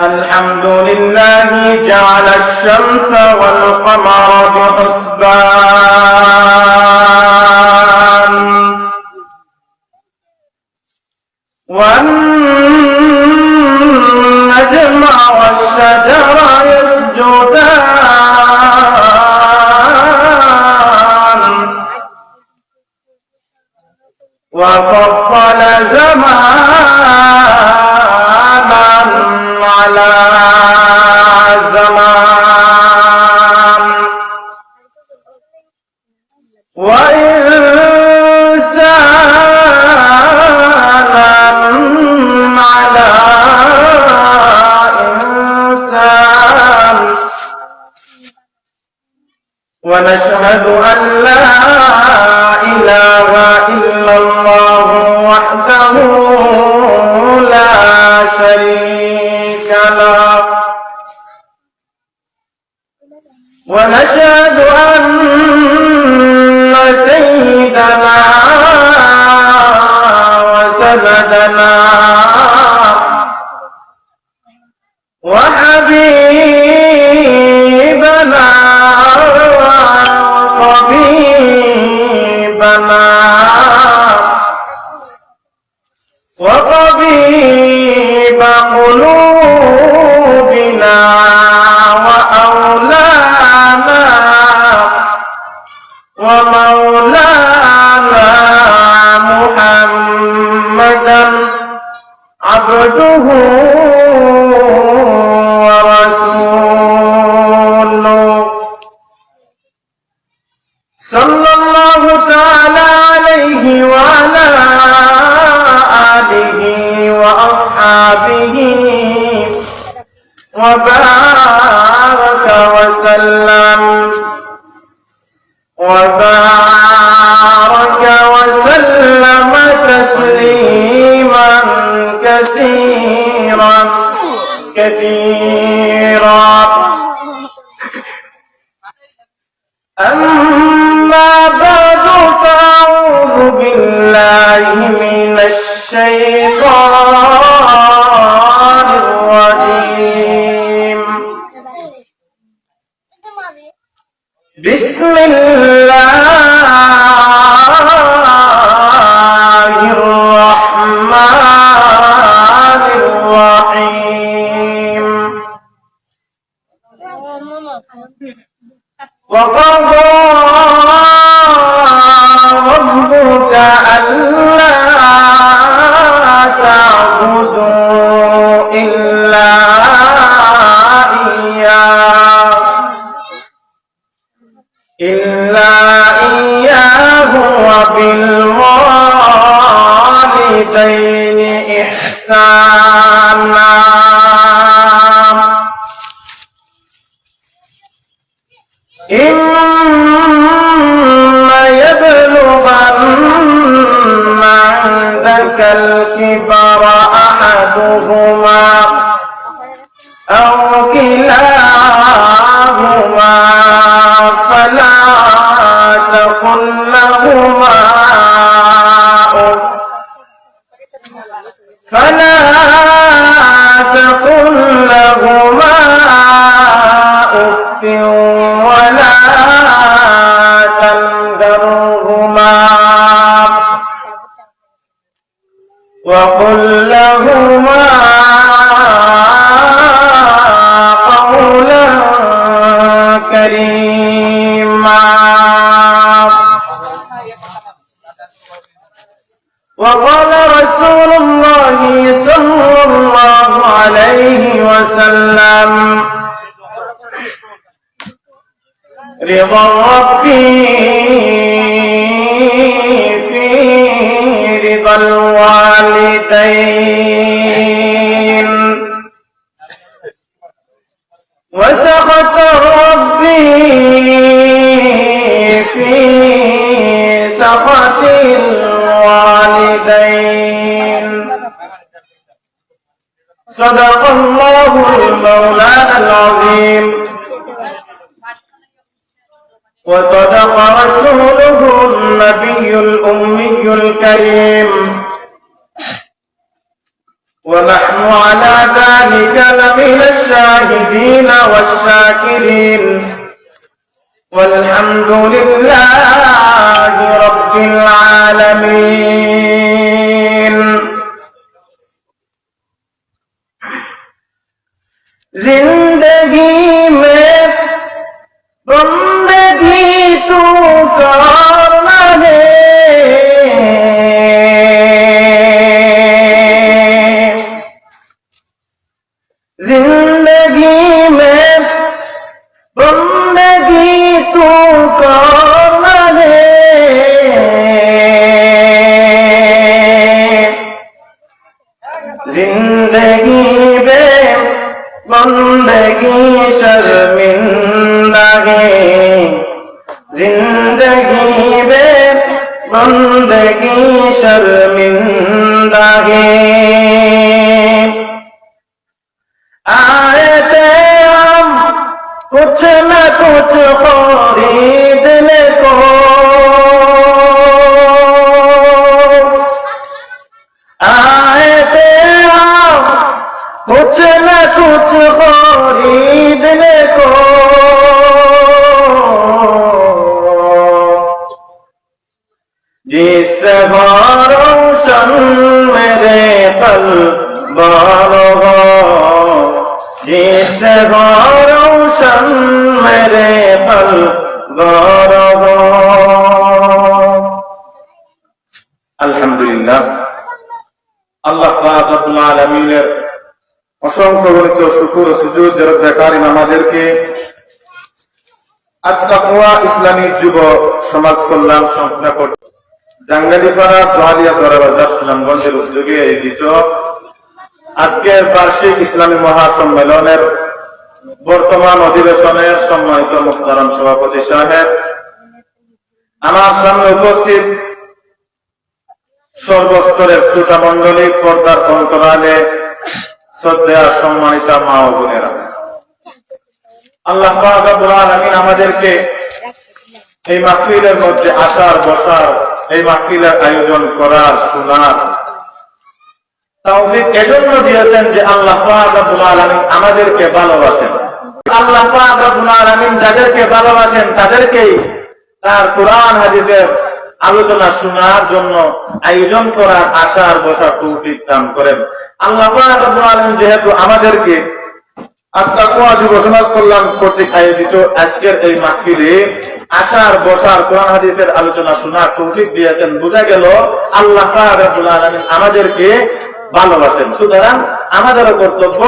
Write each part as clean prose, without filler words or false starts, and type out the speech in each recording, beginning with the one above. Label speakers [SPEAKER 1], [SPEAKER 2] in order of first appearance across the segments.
[SPEAKER 1] الحمد لله جعل الشمس والقمر بحسبان والنجم والشجر يسجدان وفضل زمانا على زمان وإنسانا على إنسان ونشهد أن لا إله إلا الله وحده لا شريك له ونشهد أن سيدنا وسندنا وحبيبنا وطبيب قلوبنا وأولانا ومولانا محمدا عبده ورسوله صلى الله تعالى عليه وعلى آله وأصحابه وبارك وسلم تسليما كثيرا أما بعد فأعوذ بالله من الشيطان الرجيم بسم الله الرحمن الرحيم وقضى ربك ألا تعبدوا إلا إياه وبالوالدين إحسانا إما يبلغن عندك الكبر أحدهما أو كلاهما فلا تقل لهما أف ولا تنهرهما وقل لهما قولا كريما وقال رسول الله صلى الله عليه وسلم رضا ربي في رضا الوالدين وسخط ربي في سخط الوالدين صدق الله المولى العظيم وصدق رسوله النبي الأمي الكريم وما ونحن على ذلك لمن الشاهدين والشاكرين والحمد لله رب العالمين जिंदगी में बंदगी तू करना है जिंदगी में बंदगी तू करना है जिंदगी में बंदगी शर्मिंदा है जिंदगी में बंदगी शर्मिंदा है आए थे हम कुछ न कुछ खरीदने को आए थे हम कुछ न कुछ खरीदने को जिससे रोशन मेरे पल बालों हो जिससे रोशन मेरे पल बालों हो अल्हम्दुलिल्लाह আল্লাহ পাক রব্বুল আলামিনের অসংখ্য গণিত শুকর ও সুজুদ যারা কারীম আমাদেরকে আত-তাকওয়া ইসলামী যুব সমাজ কল্যাণ সংস্থা কর্তৃক জাঙ্গালিপাড়া দোহালিয়া দরবার সুনামগঞ্জের উদ্যোগে আয়োজিত আজকের বার্ষিক ইসলামী মহাসম্মেলনের বর্তমান অধিবেশনের সম্মানিত মুহতারাম সভাপতি সাহেব, আমার সামনে উপস্থিত সর্বস্তরের শ্রোতা মণ্ডলী, পর্দার অন্তরালে শ্রদ্ধা সম্মানিতা মা ও বোনেরা, আল্লাহ পাক রব্বুল আলামিন আমাদেরকে এই মাহফিলের মধ্যে আসার বসার, এই মাহফিলের আয়োজন করার, শোনার তৌফিক এজন্য দিয়েছেন যে আল্লাহ পাক রব্বুল আলামিন আমাদেরকে ভালোবাসেন। আল্লাহ পাক রব্বুল আলামিন যাদেরকে ভালোবাসেন তাদেরকেই তার কোরআন হাদিসের আলোচনা শোনার জন্য আয়োজন করার, আসার বসার তৌফিক দান করেন। আল্লাহ পাক রব্বুল আলামিন যেহেতু আমাদেরকে আত-তাকওয়া যুব সমাজ কল্যাণ কর্তৃক আয়োজিত আজকের এই মাহফিলে আসার বসার, কোরআন হাদিসের আলোচনা শোনার তৌফিক দিয়েছেন, বোঝা গেল আল্লাহ পাক রব্বুল আলামিন আমাদেরকে ভালোবাসেন। সুতরাং আমাদেরও কর্তব্য,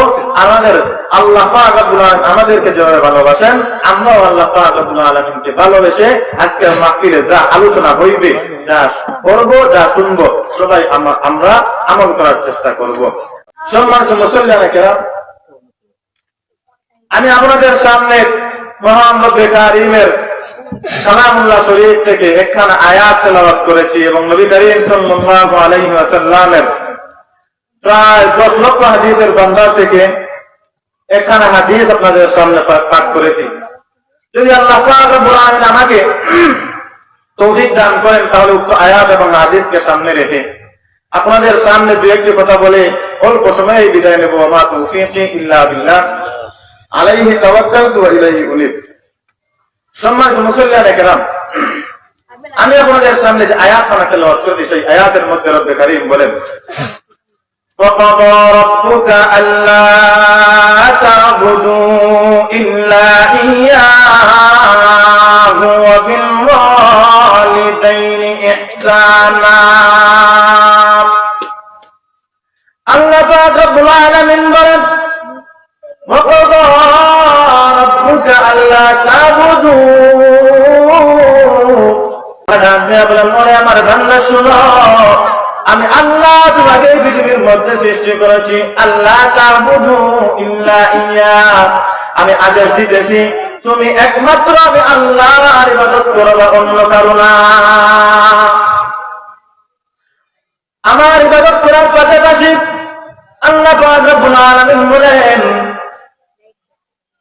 [SPEAKER 1] আমাদের আল্লাহ পাক রব্বুল আলামিন আমাদেরকে যেভাবে ভালোবাসেন, আমরাও আল্লাহ পাক রব্বুল আলামিনকে ভালোবেসে আজকের মাহফিলে যা আলোচনা হইবে, যা করব, যা শুনবো, সবাই আমরা আমল করার চেষ্টা করব। সম্মানিত মুসল্লিয়ানে কেরাম, আমি আপনাদের সামনে মহান রব্বে কারীমের কালামুল্লাহ শরীফ থেকে একখানা আয়াত তেলাওয়াত করেছি এবং নবী করিম সাল্লাল্লাহু আলাইহি ওয়াসাল্লামের প্রায় 10 লক্ষ হাদিসের ভান্ডার থেকে একখানা হাদিস আপনাদের সামনে পাঠ করেছি। যদি আল্লাহ পাক রব্বুল আলামিন আমাকে তৌফিক দান করেন তাহলে উক্ত আয়াত এবং হাদিসকে সামনে রেখে আপনাদের সামনে দুই একটি কথা বলে অল্প সময়ে বিদায় নেব। মা তৌফিকি ইল্লা বিল্লাহ, আলাইহি তাওয়াক্কালতু ওয়া ইলাইহি উনীব। সম্মানিত মুসল্লিয়ানে কেরাম, আমি আপনাদের সামনে যে আয়াত তেলাওয়াত করছি সেই আয়াতের মধ্যে রব্বে কারীম বলেন, وَقَضَى رَبُّكَ أَلَّا تَعْبُدُوا إِلَّا إِيَّاهُ وَبِالْوَالِدَيْنِ إِحْسَانًا। আল্লাহ পাক রব্বুল আলামিন বলেন, وَقَضَى رَبُّكَ أَلَّا تَعْبُدُوا আমার বান্দা শুনো, আমি আল্লাহ তোমাকে পৃথিবীর মধ্যে সৃষ্টি করেছি, আল্লাহ তা'বুদু ইল্লা ইয়া, আমি আদেশ দিতেছি তুমি একমাত্র আমি আল্লাহর ইবাদত করবে, অন্য কারো না। আমার ইবাদত করার পাশাপাশি আল্লাহ পাক রব্বুল আলামিন বলেন,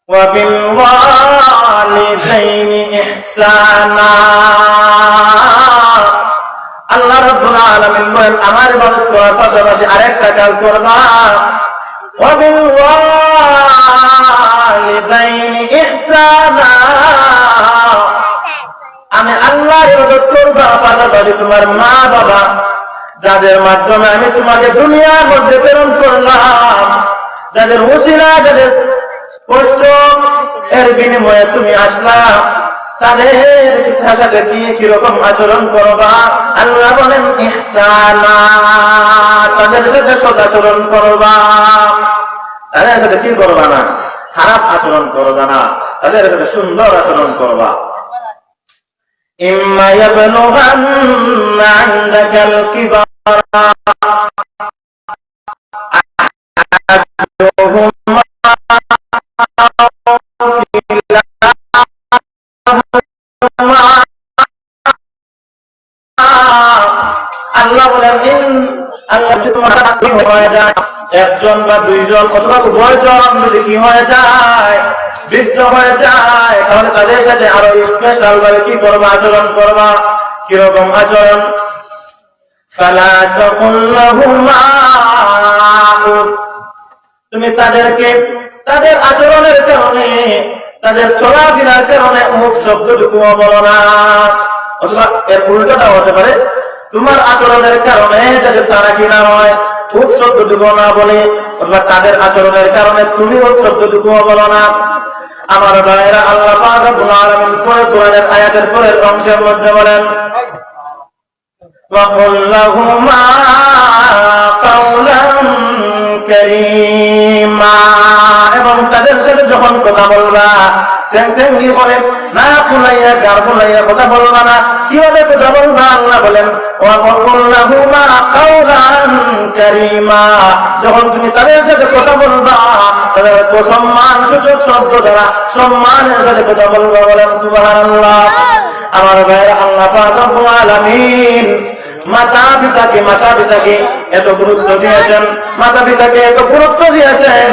[SPEAKER 1] ওয়া বিল ওয়ালিদাইনি ইহসানা। আল্লাহ রাব্বুল আলামিন বলেন আমার ইবাদত করার পাশাপাশি আরেকটা কাজ করবা, ওয়াবিল ওয়ালিদাইনি ইহসানা, আমি আল্লাহর ইবাদত করবা পাশাপাশি তোমার মা বাবা যাদের মাধ্যমে আমি তোমাকে দুনিয়ার মধ্যে প্রেরণ করলাম, যাদের ওসিলা যাদের কষ্ট এর বিনিময়ে তুমি আসলা, তাদের সাথে কিরকম আচরণ করবা? আল্লাহ বলেন ইহসানা, তাদের সাথে সদাচরণ করবা, তাদের সাথে কি করবা না? খারাপ আচরণ করবা না, তাদের সাথে সুন্দর আচরণ করবা। ইম্মা ইয়াবলুগান্না ইনদাকাল কিবারা আহাদুহুমা আল্লাহ বলেন আল্লাহ যদি তোমার কি হয়ে যায়, একজন বা দুইজন অথবা উভয়জন যদি কি হয়ে যায়, বৃদ্ধ হয়ে যায়, তাহলে তাদের সাথে আরো স্পেশাল ভাবে কি করবা? আচরণ করবা। কিরকম আচরণ? ফালা তাকুল লাহুমা উফ, তুমি তাদেরকে তাদের আচরণের কারণে তাদের চলাফেরার কারণে উফ শব্দটুকুও বলো না। অথবা এর উল্টোটা হতে পারে, তোমার আচরণের কারণে যাতে তারা কি না হয় উফ শব্দটুকু না বলে, অথবা তাদের আচরণের কারণে তুমি উফ শব্দটুকুও বলো না। আমার ভাইয়েরা, আল্লাহ পাক রব্বুল আলামিন কোরআনের আয়াতের পরের অংশের মধ্যে বলেন وَقُلْ لَهُمَا قَوْلًا كَرِيمًا, এবং তাদের সাথে যখন কথা বলবা সেনসেনগি করে না ফুলাইয়া গার ফুলাইয়া কথা বলবা না। কিভাবে কথা বলবা? আল্লাহ বলেন وَقُلْ لَهُمَا قَوْلًا كَرِيمًا, যখন তুমি তাদের সাথে কথা বলবা তাদের সম্মান সূচক শব্দ দ্বারা সম্মানের সাথে কথা বলবা। বলেন সুবহানাল্লাহ। আমার ভাইয়েরা, আল্লাহ পাক রব্বুল আলামিন মাতা পিতাকে এত গুরুত্ব দিয়েছেন, মাতা পিতাকে এত গুরুত্ব দিয়েছেন।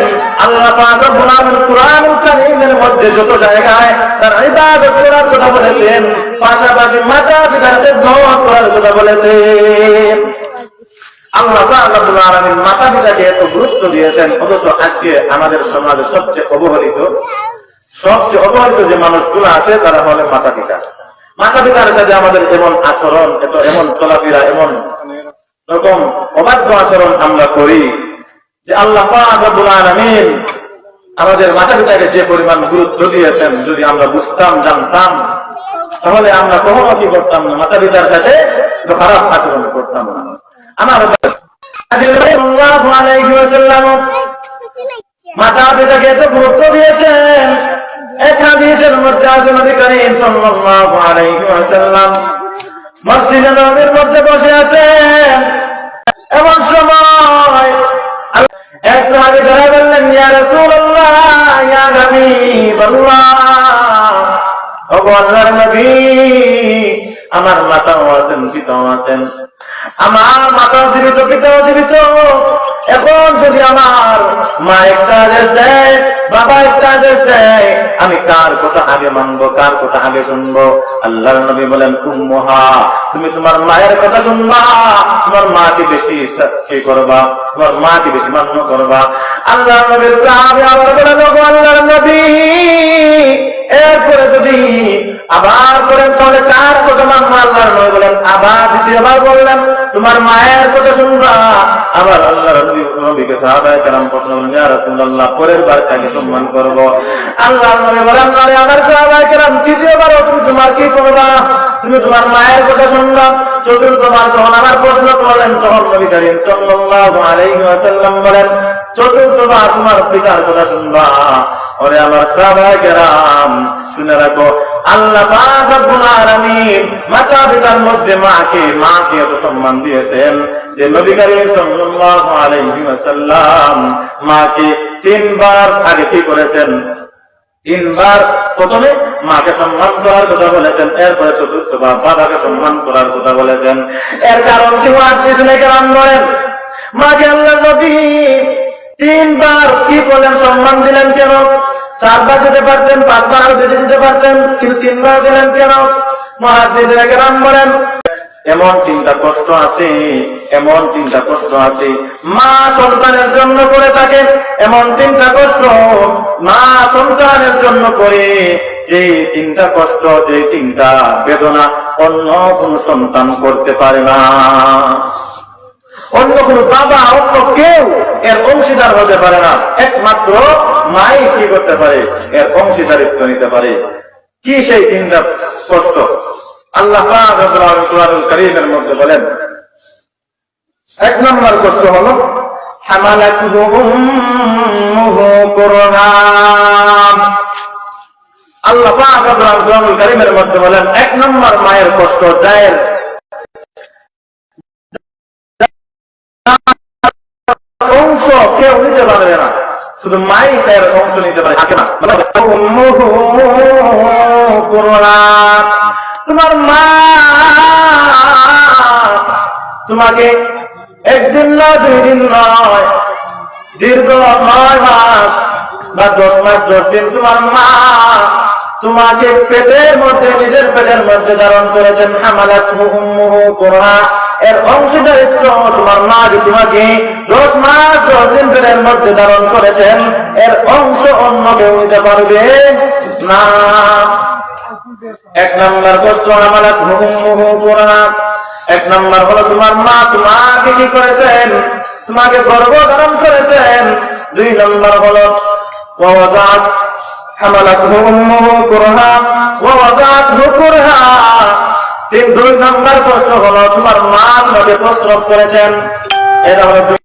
[SPEAKER 1] আল্লাহ পাক রব্বুল আলামিন কুরআনুল কারীমের মধ্যে যত জায়গায় তার ইবাদত করার কথা বলেছেন, পাশাপাশি মাতা পিতাকে দোয়া করার কথা বলেছেন। আল্লাহ পাক রব্বুল আলামিন মাতা পিতাকে এত গুরুত্ব দিয়েছেন, অথচ আজকে আমাদের সমাজে সবচেয়ে অবহেলিত যে মানুষগুলো আছে তারা হলো মাতা পিতা। মাতা পিতার সাথে আমাদের এমন আচরণ, এমন চলাফেরা, এমন রকম অবাধ্য আচরণ আমরা করি যে আল্লাহ পাক রব্বুল আলামিন আমাদের মাতা পিতাকে যে পরিমাণ গুরুত্ব দিয়েছেন, যদি আমরা বুঝতাম জানতাম তাহলে আমরা কখনো কি করতাম না? মাতা পিতার সাথে খারাপ আচরণ করতাম না। আমার সাল্লাল্লাহু আলাইহি ওয়াসাল্লাম মাতা পিতাকে এত গুরুত্ব দিয়েছেন। এক হাদিসের মধ্যে আছে নবী করিম সাল্লাল্লাহু আলাইহি ওয়াসাল্লাম মসজিদে নববীর মধ্যে বসে আছেন, এমন সময় এক সাহাবী ধরে বললেন ইয়া রাসূলুল্লাহ, ইয়া হাবিবাল্লাহ, ওগো আল্লাহর নবী, আমার মাতাও আছেন পিতাও আছেন, আমার মাতাও জীবিত পিতাও জীবিত, এখন যদি আমার মা একটা আদেশ দেয়, বাবা একটা আদেশ দেয়, আমি কার কথা আগে মানবো, কার কথা আগে শুনবো? আল্লাহর নবী বলেন উম্মুহা, তুমি তোমার মায়ের কথা শুনবা, তোমার মাকে বেশি কি করবা, তোমার মাকে বেশি মান্য করবা। আল্লাহর নবীর সাহাবী আবার বলেন ওগো আল্লাহর নবী, এরপরে যদি আবার বলেন তাহলে কার কথা মানবো? আল্লাহর নবী বলেন আবার দ্বিতীয়বার বললেন তোমার মায়ের কথা শুনবা। আবার আল্লাহর নবীকে সাহাবায়ে কেরাম প্রশ্ন করলেন ইয়া রাসূলুল্লাহ, পরের বার কাকে সম্মান করব? আল্লাহর নবী বলেন আরে আমার সাহাবায়ে কেরাম, তৃতীয়বার তুমি তোমার কি করবা? তুমি তোমার মায়ের কথা শুনবা। চতুর্থবার যখন আবার প্রশ্ন করলেন তখন নবী করিম সাল্লাল্লাহু আলাইহি ওয়াসাল্লাম বলেন চতুর্থবার তোমার পিতার কথা শুনবা। ওরে আমার সাহাবায়ে কেরাম, শুনে রাখো, আল্লাহ পাক রব্বুল আলামিন মাতা পিতার মধ্যে মাকে এত সম্মান দিয়েছেন যে নবী করিম সাল্লাল্লাহু আলাইহি ওয়াসাল্লাম মাকে তিনবার আগে কি করেছেন? তিনবার প্রথমে মাকে সম্মান করার কথা বলেছেন, এরপরে চতুর্থবার বাবাকে সম্মান করার কথা বলেছেন। এর কারণ কি? মুহাদ্দিসিনে কেরাম বলেন মাকে আল্লাহ নবী তিনবার কি বলেন সম্মান দিলেন কেন? চারবার যেতে পারতেন, পাঁচবার আরো বেশি দিতে পারতেন, কিন্তু তিনবার দিলেন কেন? মুহাদ্দিসিনে কেরাম বলেন এমন তিনটা কষ্ট আছে, এমন তিনটা কষ্ট আছে মা সন্তানের জন্য করে থাকে, এমন তিনটা কষ্ট মা সন্তানের জন্য করে, যে তিনটা কষ্ট, যে তিনটা বেদনা অন্য কোন সন্তান করতে পারে না। অন্য কোন বাবা, অন্য কেউ এর অংশীদার হতে পারে না। একমাত্র মাই কি করতে পারে, এর অংশীদারিত্ব নিতে পারে। কি সেই তিনটা কষ্ট? আল্লাহ পাক রব্বুল আলামিন কোরআনুল কারীমের মধ্যে বলেন, এক নম্বর কষ্ট হলো হামালাতুহু উম্মুহু কুরহা। আল্লাহ পাক রব্বুল আলামিন কোরআনুল কারীমের মধ্যে বলেন, এক নম্বর মায়ের কষ্ট, যায়ের অংশ কেউ নিতে পারবে না, শুধু মাই তার অংশ নিতে পারে। তোমার মা তোমাকে একদিন না 2 দিন নয়, দীর্ঘ 9 মাস বা 10 মাস 10 দিন তোমার মা তোমাকে পেটের মধ্যে, নিজের পেটের মধ্যে ধারণ করেছেন। হামালাতুহু উম্মুহু কুরহা, এর অংশীদারিত্ব তোমার মা যে তোমাকে 10 মাস 10 দিন পেটের মধ্যে ধারণ করেছেন, এর অংশ অন্য কেউ নিতে পারবে না। এক নম্বর কষ্ট হামালাতুহু উম্মুহু কুরহা। এক নম্বর হলো তোমার মা তোমাকে কি করেছেন, তোমাকে গর্ভধারণ করেছেন। 2 নম্বর হলো ওয়াদাত হামালাতুহু উম্মুহু কুরহা ওয়া ওয়াদাতহু কুরহা। 2 নম্বর কষ্ট হলো তোমার মা তোমাকে প্রসব করেছেন। এটা হলো 2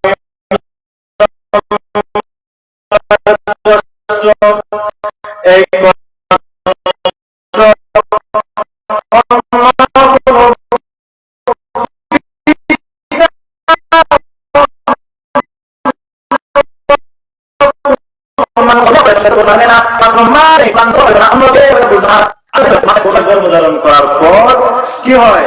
[SPEAKER 1] এই গর্ভধারণ করার পর কি হয়,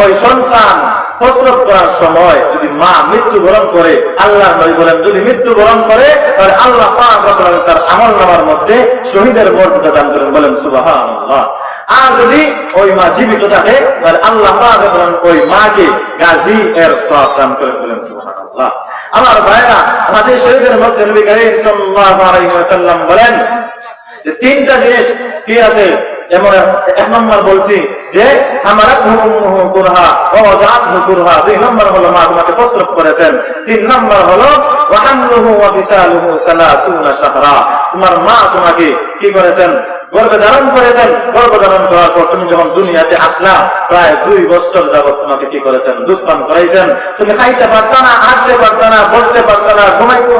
[SPEAKER 1] ওই সন্তান প্রসব করার সময় যদি মা মৃত্যুবরণ করে, আল্লাহর নবী বলেন যদি মৃত্যুবরণ করে তাহলে আল্লাহ পাক রব্বুল আলামিন তার আমলনামার মধ্যে শহীদের মর্যাদা দান করেন, বলেন সুবহানাল্লাহ। আর যদি ওই মা জীবিত থাকে তাহলে আল্লাহ পাক রব্বুল আলামিন ওই মাকে গাজী এর সওয়াব দান করেন, বলেন সুবহানাল্লাহ। আমার ভাইরা, হাদিস শরীফের মধ্যে নবী করিম সাল্লাল্লাহু আলাইহি ওয়াসাল্লাম বলেন যে 3টা জিনিস কি আছে। যেমন 1 নম্বর বলছি যে হামালাতুহু উম্মুহু কুরহা ওয়া ওয়াদাতহু কুরহা, 2 নম্বর হলো মা তোমাকে প্রসব করেছেন, 3 নম্বর হলো ওয়া হামলুহু ওয়া ফিসালুহু 30 শাহরা, তোমার মা তোমাকে কি করেছেন, গর্ভে ধারণ করেছেন। গর্ভধারণ করার পর তুমি যখন দুনিয়াতে আসলা, প্রায় 2 বছর যাবত তোমাকে কি করেছেন, দুধ পান করাইছেন। তুমি খাইতে পারতা না, হাঁটতে পারতা না, বসতে পারতা না, ঘুমাইতে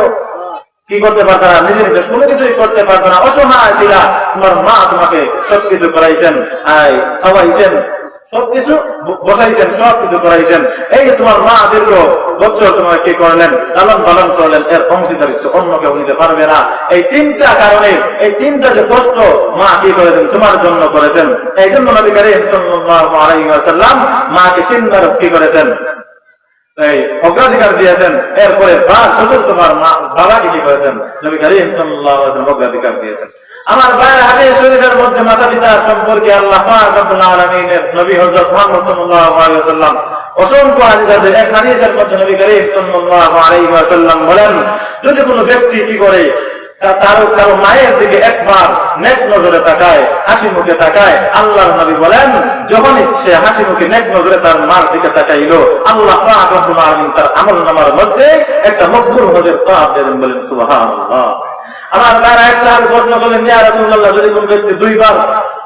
[SPEAKER 1] কি করতে পারত না, নিজে নিজে কোনো কিছুই করতে পারত না, অসহায় ছিল। তোমার মা তোমাকে সবকিছু করাইছেন, খাওয়াইছেন, সবকিছু বসাইছেন, সবকিছু করাইছেন। এই যে তোমার মা দীর্ঘ বছর তোমাকে কি করলেন, লালন পালন করলেন, এর অংশীদারিত্ব অন্য কেউ নিতে পারবে না। এই 3টা কারণে, এই 3টা যে কষ্ট মা কি করেছেন, তোমার জন্য করেছেন। এই জন্য নবী করিম সাল্লাল্লাহু আলাইহি ওয়াসাল্লাম মাকে 3বার কি করেছেন, অগ্রাধিকার দিয়েছেন। এরপরে চতুর্থবার বাবাকে কি করেছেন, নবী করিম সাল্লাল্লাহু আলাইহি ওয়াসাল্লাম অগ্রাধিকার দিয়েছেন। আমার ভাইয়ের হাদিস শরীফের মধ্যে মাতা পিতা সম্পর্কে আল্লাহ পাক রব্বুল আলামিনের নবী হযরত মুহাম্মদ সাল্লাল্লাহু আলাইহি ওয়াসাল্লাম অসংখ্য হাদিস আছে। এক হাদিসের মধ্যে নবী করিম সাল্লাল্লাহু আলাইহি ওয়াসাল্লাম বলেন, যদি কোনো ব্যক্তি কি করে কারো মায়ের দিকে একবার নেক নজরে তাকায়, হাসি মুখে তাকায়, আল্লাহর নবী বলেন যখন সে হাসি মুখে নেক নজরে তার মার দিকে তাকাইলো, আল্লাহ পাক রব্বুল আলামিন তার আমলনামার মধ্যে একটা মকবুল হজের সওয়াব দেন, বলেন সুবহানাল্লাহ। আমার তারা এক সাহাবী প্রশ্ন করলেন, ইয়া রাসূলুল্লাহ, যদি কোন ব্যক্তি 2বার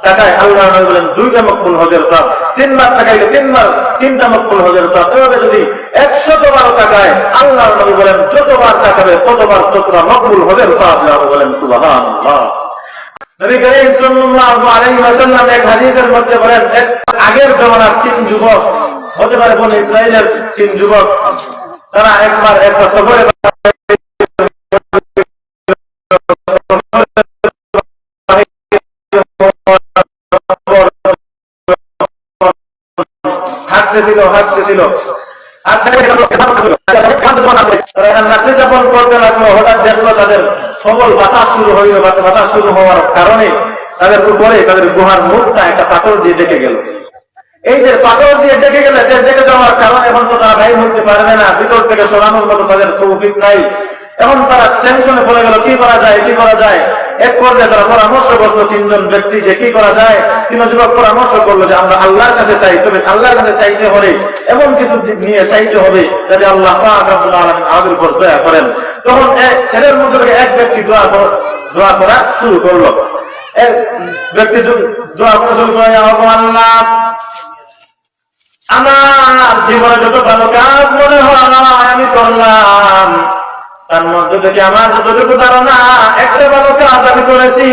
[SPEAKER 1] তাকায়, আল্লাহর নবী বলেন 2টা মকবুল হজের সওয়াব, 3বার তাকাইলে 3টা মকবুল হজের সওয়াব। এভাবে যদি 100বার তাকায়, আল্লাহর নবী বলেন যতবার তাকাবে ততবার ততটা মকবুল হজের সওয়াব পাবে, বলেন সুবহানাল্লাহ। নবী করিম সাল্লাল্লাহু আলাইহি ওয়াসাল্লাম এক হাদিসের মধ্যে বলেন, এক আগের জমানার 3 যুবক, হতে পারে বনি ইসরাইলের 3 যুবক, তারা একবার একটা সফরে হাঁটতেছিল, রাত্রি যাপন করতে লাগলো। হঠাৎ দেখলো তাদের প্রবল বাতাস শুরু হইল। বাতাস শুরু হওয়ার কারণে তাদের উপরে তাদের গুহার মুখটা একটা পাথর দিয়ে ঢেকে গেল। এই যে পাথর দিয়ে দেখে গেলে দেখে যাওয়ার কারণে এখন তো তারা বাইরে হইতে পারবে না, ভিতর থেকে সরানোর মতো তাদের তৌফিক নাই। এখন তারা টেনশনে পড়ে গেল, কি করা যায় কি করা যায়। এক পর্যায়ে তারা পরামর্শ করলো, তিনজন ব্যক্তি, যে কি করা যায়। তিন যুবক পরামর্শ করলো যে আমরা আল্লাহর কাছে চাই, তবে আল্লাহর কাছে চাইতে হলে এমন কিছু নিয়ে চাইতে হবে যাতে আল্লাহ পাক রব্বুল আলামিন আমাদের উপর দয়া করেন। তখন এদের মধ্যে থেকে এক ব্যক্তি দোয়া করা শুরু করলো। এক ব্যক্তি দোয়া করা শুরু করে, আল্লাহ, আমার জীবনে যত ভালো কাজ মনে হয় আমি করলাম, তার মধ্যে থেকে আমার যতটুকু ধারণা একটা ভালো কাজ আমি করেছি।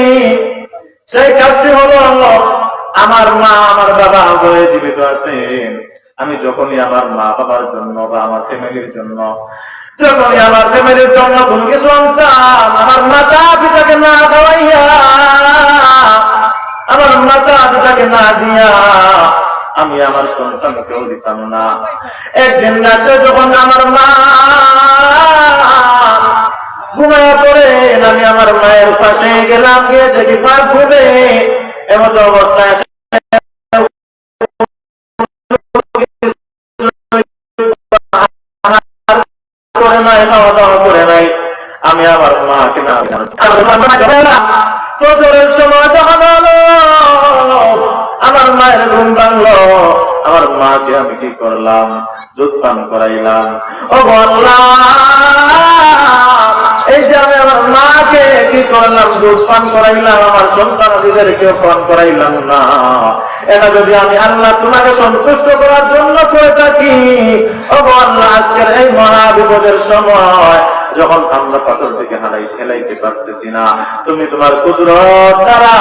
[SPEAKER 1] সেই কাজটি হলো আমার মা আমার বাবা বলে জীবিত আছেন। আমি যখনই আমার মা বাবার জন্য বা আমার ফ্যামিলির জন্য, যখনই আমার ফ্যামিলির জন্য কোনো কিছু আনতাম, আমার মাতা পিতাকে না খাওয়াইয়া, আমার মাতা পিতাকে না দিয়া আমি আমার সন্তানকেও দিতাম না। একদিন রাতে যখন আমার মা ঘুমায়া পড়ে, আমি আমার মায়ের পাশে গেলাম, গিয়ে দেখি মা ঘুমে এমন অবস্থায় করে নাই, খাওয়া দাওয়া করে নাই। আমি আমার মাকে না ফজরের সময় যখন হলো আমার মায়ের ঘুম ভাঙলো, আমার মাকে আমি কি করলাম, দুধ পান করাইলাম। ও আল্লাহ, এই যে আমি আমার মাকে কি করলাম, দুধ পান করাইলাম, আমার সন্তানাদিদেরকেও পান করাইলাম না। এটা যদি আমি আল্লাহ তোমাকে সন্তুষ্ট করার জন্য করে থাকি, ও আল্লাহ, আজকের এই মহা বিপদের সময় যখন আমরা পাথর থেকে ফেলাইতে পারতেছি না, তুমি তোমার কুদরত দ্বারা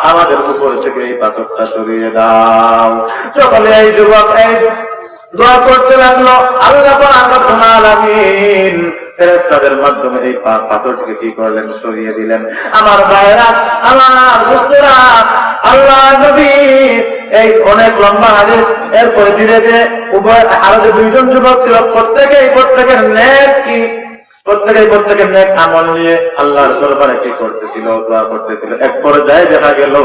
[SPEAKER 1] আমাদের উপর থেকে এই পাথরটা সরিয়ে দাও। যখন এই যুবক এই দোয়া করতে লাগলো, আল্লাহ রাব্বুল আলামিন ফেরেশতাদের মাধ্যমে এই পাথরটিকে কি করলেন, সরিয়ে দিলেন। আমার ভাইরা, আমার দোস্তরা, আল্লাহ নবী এই অনেক লম্বা হাদিস। এরপরে ধীরে ধীরে উভয় আরো যে দুইজন যুবক ছিল, প্রত্যেকের নেক আমল নিয়ে আল্লাহর দরবারে কি করতেছিল, দোয়া করতেছিল। এক পর্যায়ে দেখা গেল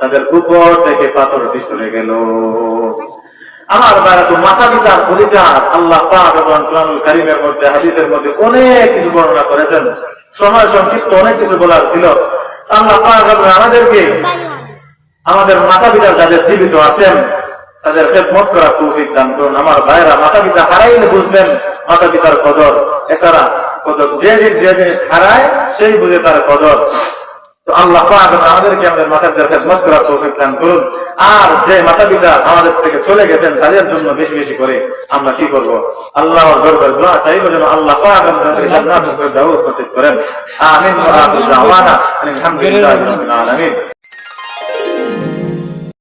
[SPEAKER 1] তাদের উপর থেকে পাথরটি সরে গেল। আমার দ্বারা তো মাথা পিতার অধিকার আল্লাহ পাক এবং কোরআনুল কারীমের মধ্যে, হাদিসের মধ্যে অনেক কিছু বর্ণনা করেছেন। সময় সংক্ষিপ্ত, অনেক কিছু বলার ছিল। আল্লাহ পাক আমাদেরকে আমাদের মাতা পিতা যাদের জীবিত আছেন তাদের খেদমত করার তৌফিক দান করুন। আমার ভাইরা, মাতা পিতা হারাইলে বুঝবেন মাতা পিতার কদর। এছাড়া কদর যে জিনিস হারায় সেই বুঝে তার কদর। তো আল্লাহ পাক আমাদেরকে আমাদের মাতা পিতার খেদমত করার তৌফিক দান করুন। আর যে মাতা পিতা আমাদের থেকে চলে গেছেন তাদের জন্য বেশি বেশি করে আমরা কি করব, আল্লাহর দরবারে দোয়া চাইবো যেন আল্লাহ পাক আমাদেরকে জান্নাতুল ফেরদাউস নসিব করেন। আমিন ওয়া আমিন। আলহামদুলিল্লাহি রাব্বিল আলামিন।